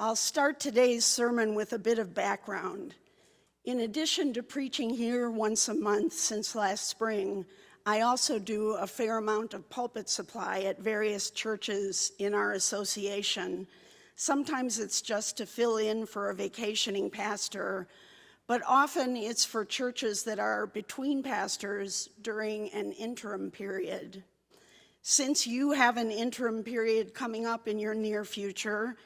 I'll start today's sermon with a bit of background. In addition to preaching here once a month since last spring, I also do a fair amount of pulpit supply at various churches in our association. Sometimes it's just to fill in for a vacationing pastor, but often it's for churches that are between pastors during an interim period. Since you have an interim period coming up in your near future,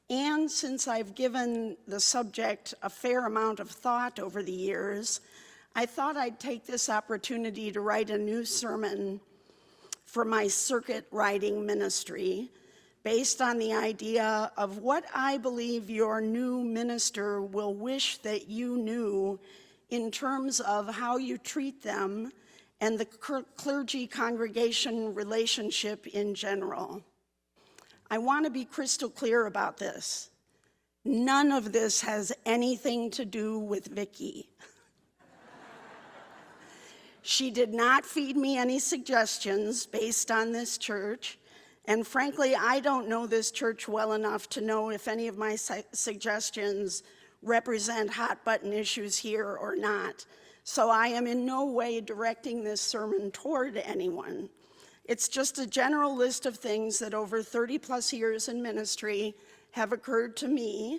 and since I've given the subject a fair amount of thought over the years, I thought I'd take this opportunity to write a new sermon for my circuit writing ministry based on the idea of what I believe your new minister will wish that you knew in terms of how you treat them and the clergy-congregation relationship in general. I want to be crystal clear about this. None of this has anything to do with Vicki. She did not feed me any suggestions based on this church, and frankly, I don't know this church well enough to know if any of my suggestions represent hot-button issues here or not, so I am in no way directing this sermon toward anyone. It's just a general list of things that over 30 plus years in ministry have occurred to me.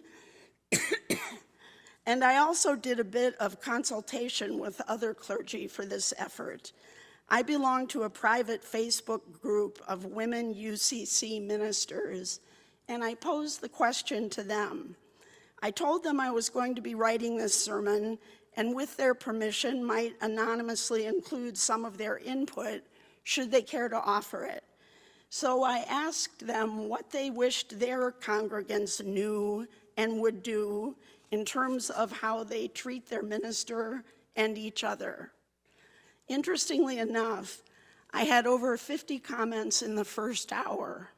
And I also did a bit of consultation with other clergy for this effort. I belong to a private Facebook group of women UCC ministers, and I posed the question to them. I told them I was going to be writing this sermon, and with their permission might anonymously include some of their input should they care to offer it. So I asked them what they wished their congregants knew and would do in terms of how they treat their minister and each other. Interestingly enough, I had over 50 comments in the first hour,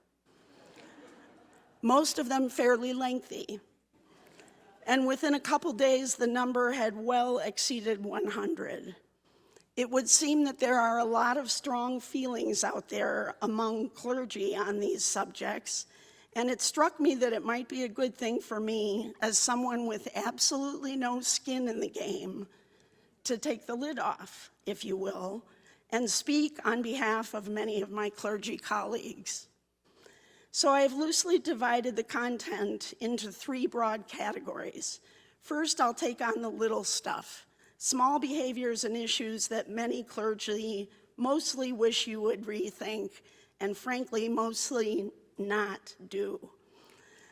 most of them fairly lengthy. And within a couple days, the number had well exceeded 100. It would seem that there are a lot of strong feelings out there among clergy on these subjects, and it struck me that it might be a good thing for me, as someone with absolutely no skin in the game, to take the lid off, if you will, and speak on behalf of many of my clergy colleagues. So I have loosely divided the content into three broad categories. First, I'll take on the little stuff. Small behaviors and issues that many clergy mostly wish you would rethink, and frankly, mostly not do.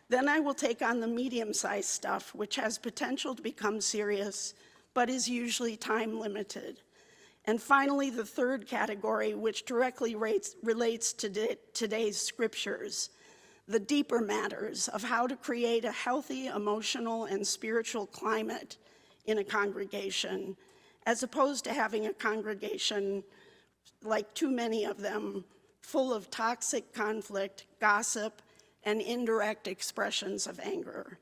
Then I will take on the medium-sized stuff, which has potential to become serious, but is usually time-limited. And finally, the third category, which directly relates to today's scriptures, the deeper matters of how to create a healthy emotional and spiritual climate in a congregation, as opposed to having a congregation, like too many of them, full of toxic conflict, gossip, and indirect expressions of anger.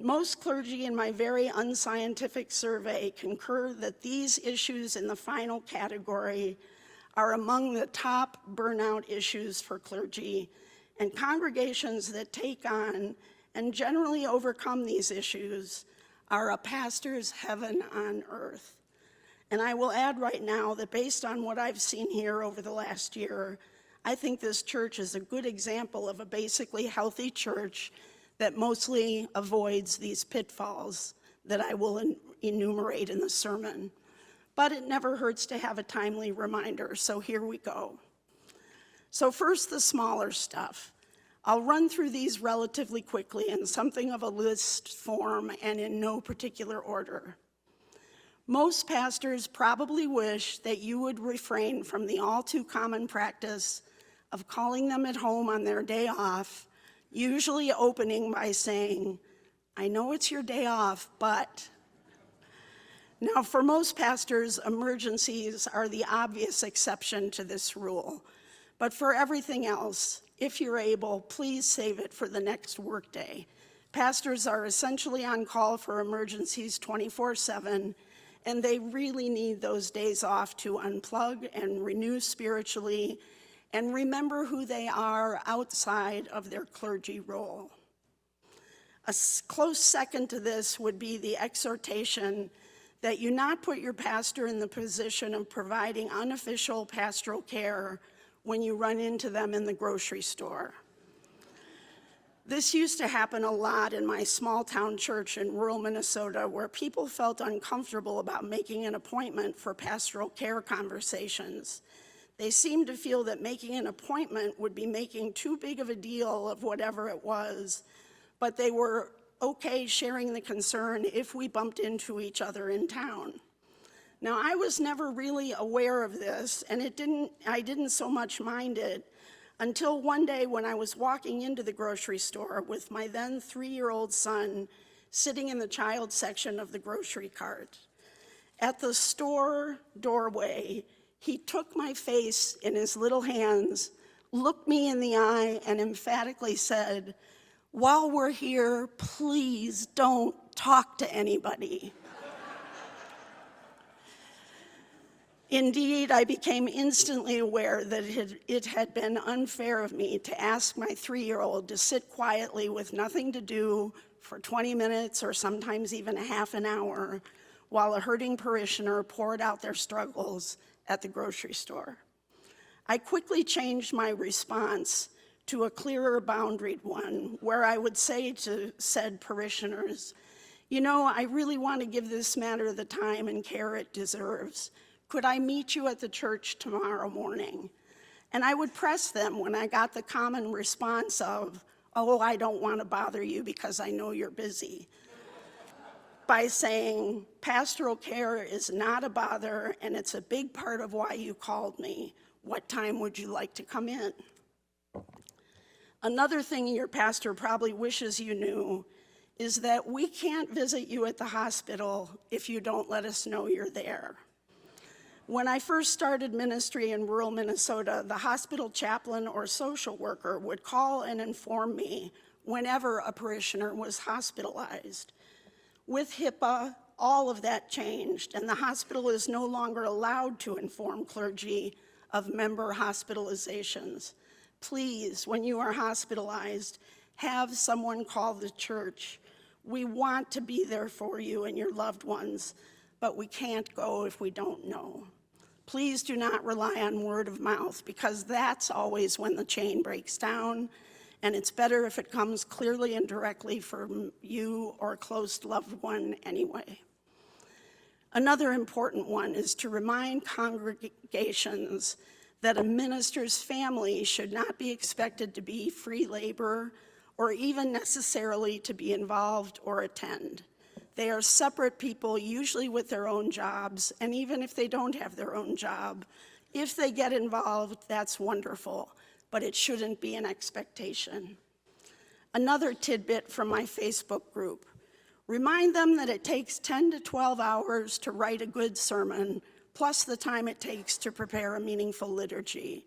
Most clergy in my very unscientific survey concur that these issues in the final category are among the top burnout issues for clergy, and congregations that take on and generally overcome these issues are a pastor's heaven on earth. And I will add right now that based on what I've seen here over the last year, I think this church is a good example of a basically healthy church that mostly avoids these pitfalls that I will enumerate in the sermon. But it never hurts to have a timely reminder, so here we go. So first, the smaller stuff. I'll run through these relatively quickly in something of a list form and in no particular order. Most pastors probably wish that you would refrain from the all too common practice of calling them at home on their day off, usually opening by saying, "I know it's your day off, but..." Now, for most pastors, emergencies are the obvious exception to this rule. But for everything else, if you're able, please save it for the next workday. Pastors are essentially on call for emergencies 24/7, and they really need those days off to unplug and renew spiritually and remember who they are outside of their clergy role. Close second to this would be the exhortation that you not put your pastor in the position of providing unofficial pastoral care when you run into them in the grocery store. This used to happen a lot in my small town church in rural Minnesota, where people felt uncomfortable about making an appointment for pastoral care conversations. They seemed to feel that making an appointment would be making too big of a deal of whatever it was, but they were okay sharing the concern if we bumped into each other in town. Now, I was never really aware of this, and I didn't so much mind it until one day when I was walking into the grocery store with my then 3-year-old son sitting in the child section of the grocery cart. At the store doorway, he took my face in his little hands, looked me in the eye, and emphatically said, "While we're here, please don't talk to anybody." Indeed, I became instantly aware that it had been unfair of me to ask my 3-year-old to sit quietly with nothing to do for 20 minutes or sometimes even a half an hour while a hurting parishioner poured out their struggles at the grocery store. I quickly changed my response to a clearer boundaried one, where I would say to said parishioners, "You know, I really want to give this matter the time and care it deserves. Could I meet you at the church tomorrow morning?" And I would press them when I got the common response of, "Oh, I don't want to bother you because I know you're busy," by saying, "Pastoral care is not a bother, and it's a big part of why you called me. What time would you like to come in?" Another thing your pastor probably wishes you knew is that we can't visit you at the hospital if you don't let us know you're there. When I first started ministry in rural Minnesota, the hospital chaplain or social worker would call and inform me whenever a parishioner was hospitalized. With HIPAA, all of that changed, and the hospital is no longer allowed to inform clergy of member hospitalizations. Please, when you are hospitalized, have someone call the church. We want to be there for you and your loved ones, but we can't go if we don't know. Please do not rely on word of mouth, because that's always when the chain breaks down, and it's better if it comes clearly and directly from you or a close loved one anyway. Another important one is to remind congregations that a minister's family should not be expected to be free labor or even necessarily to be involved or attend. They are separate people, usually with their own jobs, and even if they don't have their own job, if they get involved, that's wonderful, but it shouldn't be an expectation. Another tidbit from my Facebook group: remind them that it takes 10 to 12 hours to write a good sermon, plus the time it takes to prepare a meaningful liturgy.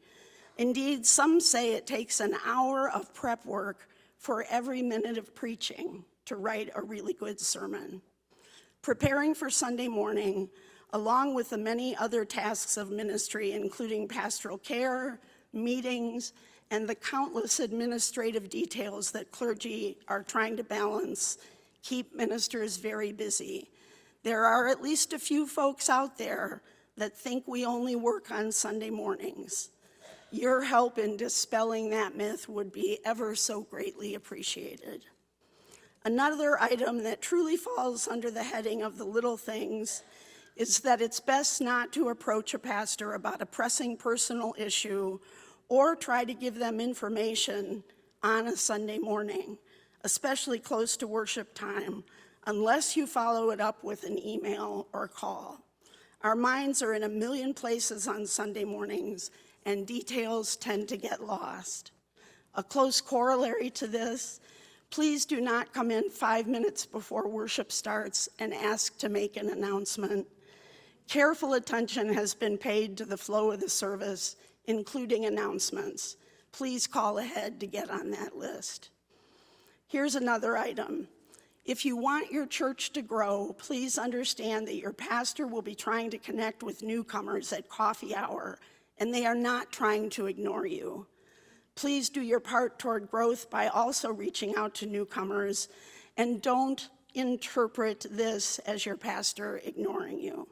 Indeed, some say it takes an hour of prep work for every minute of preaching to write a really good sermon. Preparing for Sunday morning, along with the many other tasks of ministry, including pastoral care, meetings, and the countless administrative details that clergy are trying to balance, keep ministers very busy. There are at least a few folks out there that think we only work on Sunday mornings. Your help in dispelling that myth would be ever so greatly appreciated. Another item that truly falls under the heading of the little things is that it's best not to approach a pastor about a pressing personal issue or try to give them information on a Sunday morning, especially close to worship time, unless you follow it up with an email or call. Our minds are in a million places on Sunday mornings, and details tend to get lost. A close corollary to this: please do not come in 5 minutes before worship starts and ask to make an announcement. Careful attention has been paid to the flow of the service, including announcements. Please call ahead to get on that list. Here's another item. If you want your church to grow, please understand that your pastor will be trying to connect with newcomers at coffee hour, and they are not trying to ignore you. Please do your part toward growth by also reaching out to newcomers And don't interpret this as your pastor ignoring you.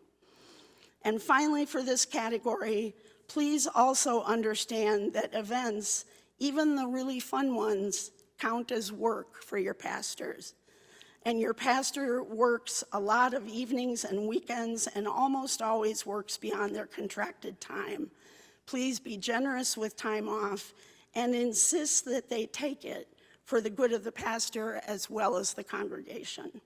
And finally, for this category, please also understand that events, even the really fun ones, count as work for your pastors. And your pastor works a lot of evenings and weekends and almost always works beyond their contracted time. Please be generous with time off and insist that they take it for the good of the pastor as well as the congregation.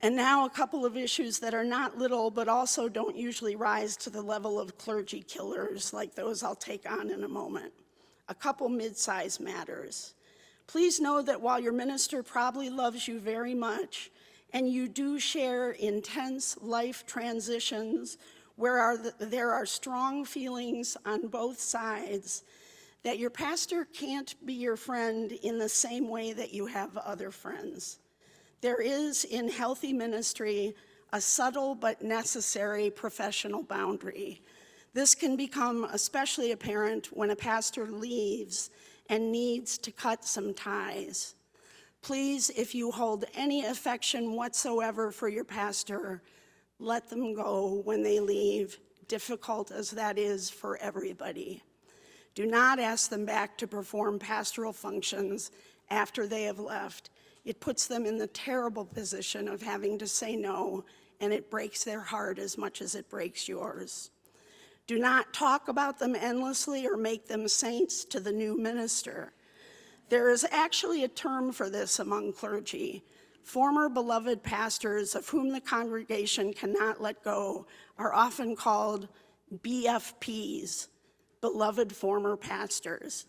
And now a couple of issues that are not little but also don't usually rise to the level of clergy killers like those I'll take on in a moment. A couple mid-size matters. Please know that while your minister probably loves you very much and you do share intense life transitions where there are strong feelings on both sides, that your pastor can't be your friend in the same way that you have other friends. There is, in healthy ministry, a subtle but necessary professional boundary. This can become especially apparent when a pastor leaves and needs to cut some ties. Please, if you hold any affection whatsoever for your pastor, let them go when they leave, difficult as that is for everybody. Do not ask them back to perform pastoral functions after they have left. It puts them in the terrible position of having to say no, and it breaks their heart as much as it breaks yours. Do not talk about them endlessly or make them saints to the new minister. There is actually a term for this among clergy. Former beloved pastors of whom the congregation cannot let go are often called BFPs, beloved former pastors.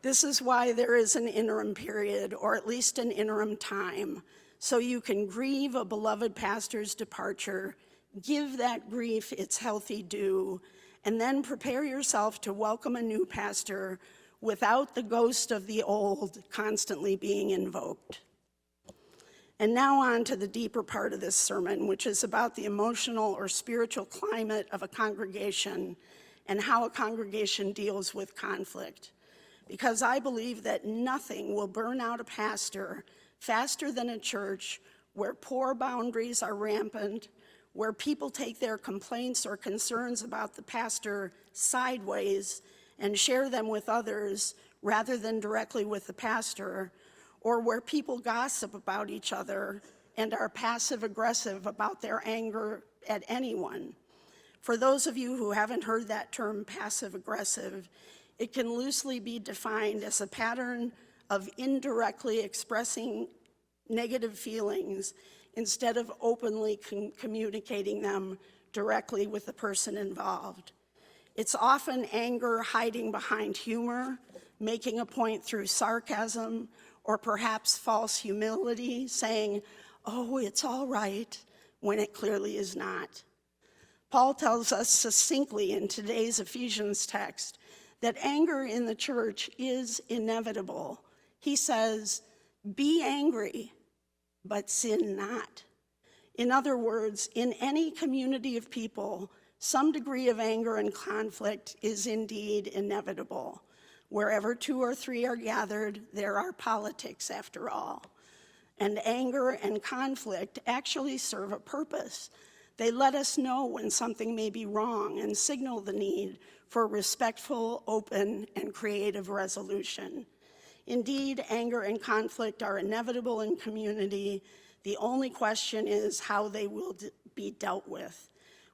This is why there is an interim period, or at least an interim time, so you can grieve a beloved pastor's departure, give that grief its healthy due, and then prepare yourself to welcome a new pastor without the ghost of the old constantly being invoked. And now on to the deeper part of this sermon, which is about the emotional or spiritual climate of a congregation and how a congregation deals with conflict. Because I believe that nothing will burn out a pastor faster than a church where poor boundaries are rampant, where people take their complaints or concerns about the pastor sideways and share them with others rather than directly with the pastor, or where people gossip about each other and are passive-aggressive about their anger at anyone. For those of you who haven't heard that term passive-aggressive, it can loosely be defined as a pattern of indirectly expressing negative feelings instead of openly communicating them directly with the person involved. It's often anger hiding behind humor, making a point through sarcasm, or perhaps false humility, saying, "Oh, it's all right," when it clearly is not. Paul tells us succinctly in today's Ephesians text that anger in the church is inevitable. He says, "Be angry, but sin not." In other words, in any community of people, some degree of anger and conflict is indeed inevitable. Wherever two or three are gathered, there are politics after all. And anger and conflict actually serve a purpose. They let us know when something may be wrong and signal the need for respectful, open, and creative resolution. Indeed, anger and conflict are inevitable in community. The only question is how they will be dealt with.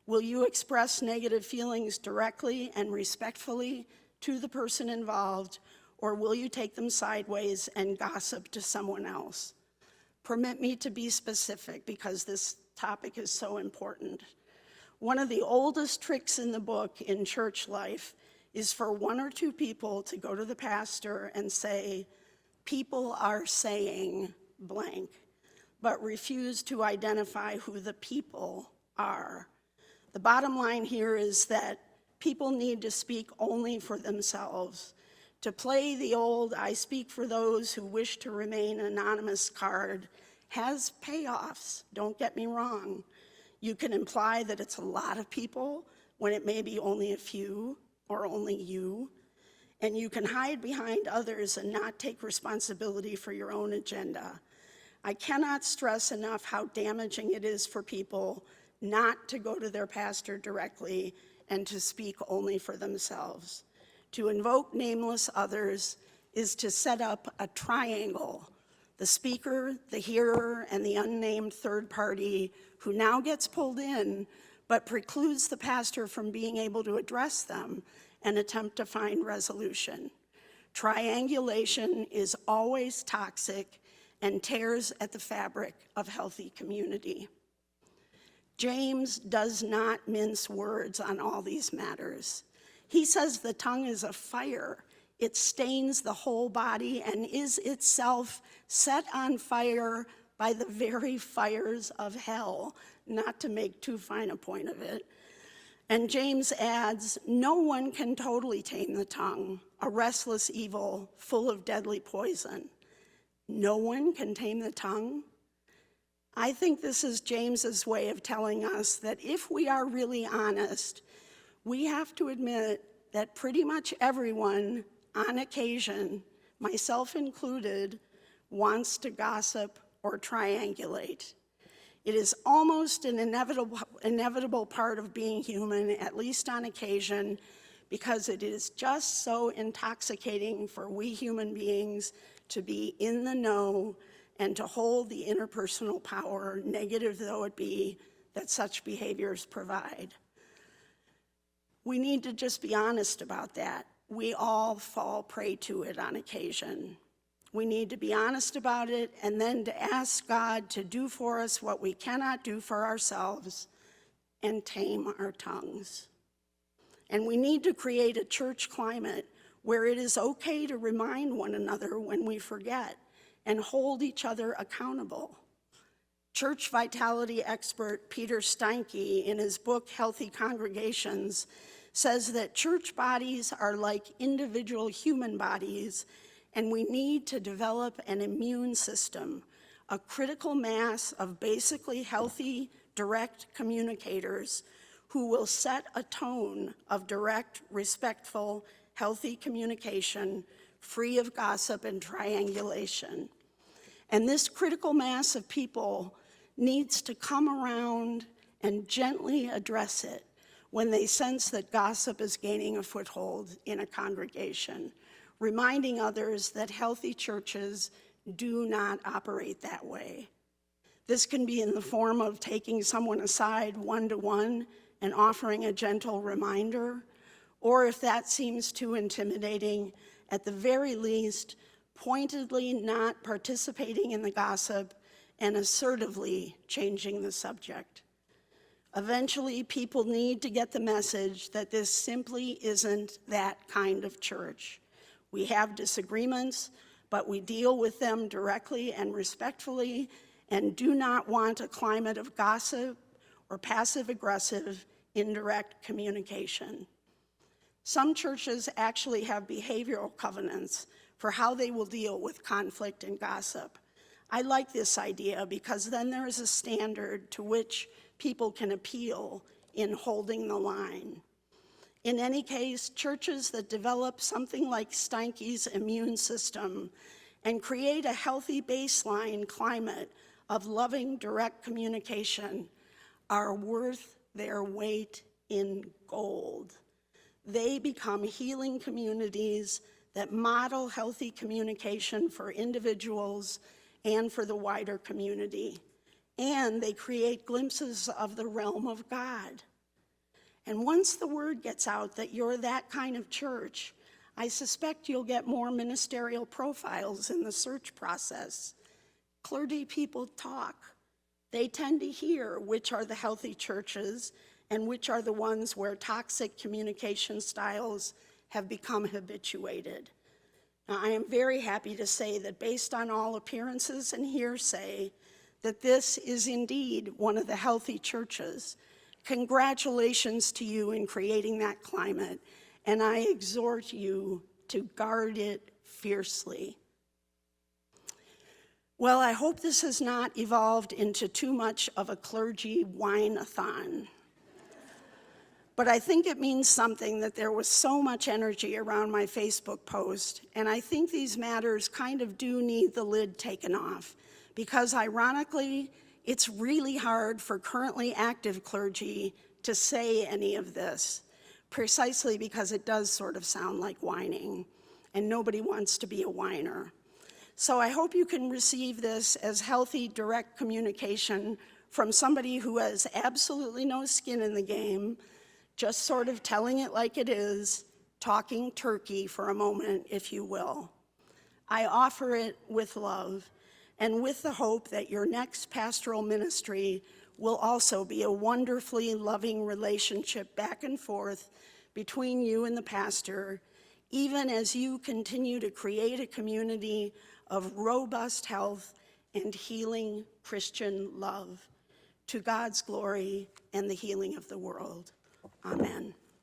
Will you express negative feelings directly and respectfully to the person involved, or will you take them sideways and gossip to someone else? Permit me to be specific because this topic is so important. One of the oldest tricks in the book in church life is for one or two people to go to the pastor and say, "People are saying blank," but refuse to identify who the people are. The bottom line here is that people need to speak only for themselves. To play the old "I speak for those who wish to remain anonymous" card has payoffs, don't get me wrong. You can imply that it's a lot of people when it may be only a few or only you. and you can hide behind others and not take responsibility for your own agenda. I cannot stress enough how damaging it is for people not to go to their pastor directly and to speak only for themselves. To invoke nameless others is to set up a triangle: the speaker, the hearer, and the unnamed third party who now gets pulled in, but precludes the pastor from being able to address them and attempt to find resolution. Triangulation is always toxic and tears at the fabric of healthy community. James does not mince words on all these matters. He says the tongue is a fire. It stains the whole body and is itself set on fire by the very fires of hell, not to make too fine a point of it. And James adds, no one can totally tame the tongue, a restless evil full of deadly poison. No one can tame the tongue? I think this is James's way of telling us that if we are really honest, we have to admit that pretty much everyone, on occasion, myself included, wants to gossip or triangulate. It is almost an inevitable part of being human, at least on occasion, because it is just so intoxicating for we human beings to be in the know and to hold the interpersonal power, negative though it be, that such behaviors provide. We need to just be honest about that. We all fall prey to it on occasion. We need to be honest about it and then to ask God to do for us what we cannot do for ourselves and tame our tongues. And we need to create a church climate where it is okay to remind one another when we forget and hold each other accountable. Church vitality expert Peter Steinke, in his book Healthy Congregations, says that church bodies are like individual human bodies, and we need to develop an immune system, a critical mass of basically healthy, direct communicators who will set a tone of direct, respectful, healthy communication, free of gossip and triangulation. And this critical mass of people needs to come around and gently address it when they sense that gossip is gaining a foothold in a congregation, reminding others that healthy churches do not operate that way. This can be in the form of taking someone aside one-to-one and offering a gentle reminder, or if that seems too intimidating, at the very least, pointedly not participating in the gossip and assertively changing the subject. Eventually, people need to get the message that this simply isn't that kind of church. We have disagreements, but we deal with them directly and respectfully and do not want a climate of gossip or passive-aggressive, indirect communication. Some churches actually have behavioral covenants for how they will deal with conflict and gossip. I like this idea because then there is a standard to which people can appeal in holding the line. In any case, churches that develop something like Steinke's immune system and create a healthy baseline climate of loving, direct communication are worth their weight in gold. They become healing communities that model healthy communication for individuals and for the wider community. And they create glimpses of the realm of God. And once the word gets out that you're that kind of church, I suspect you'll get more ministerial profiles in the search process. Clergy people talk. They tend to hear which are the healthy churches and which are the ones where toxic communication styles have become habituated. Now, I am very happy to say that based on all appearances and hearsay, that this is indeed one of the healthy churches. Congratulations to you in creating that climate, and I exhort you to guard it fiercely. Well, I hope this has not evolved into too much of a clergy whine-a-thon. But I think it means something that there was so much energy around my Facebook post, and I think these matters kind of do need the lid taken off, because ironically, it's really hard for currently active clergy to say any of this, precisely because it does sort of sound like whining, and nobody wants to be a whiner. So I hope you can receive this as healthy, direct communication from somebody who has absolutely no skin in the game, just sort of telling it like it is, talking turkey for a moment, if you will. I offer it with love and with the hope that your next pastoral ministry will also be a wonderfully loving relationship back and forth between you and the pastor, even as you continue to create a community of robust health and healing Christian love to God's glory and the healing of the world. Amen.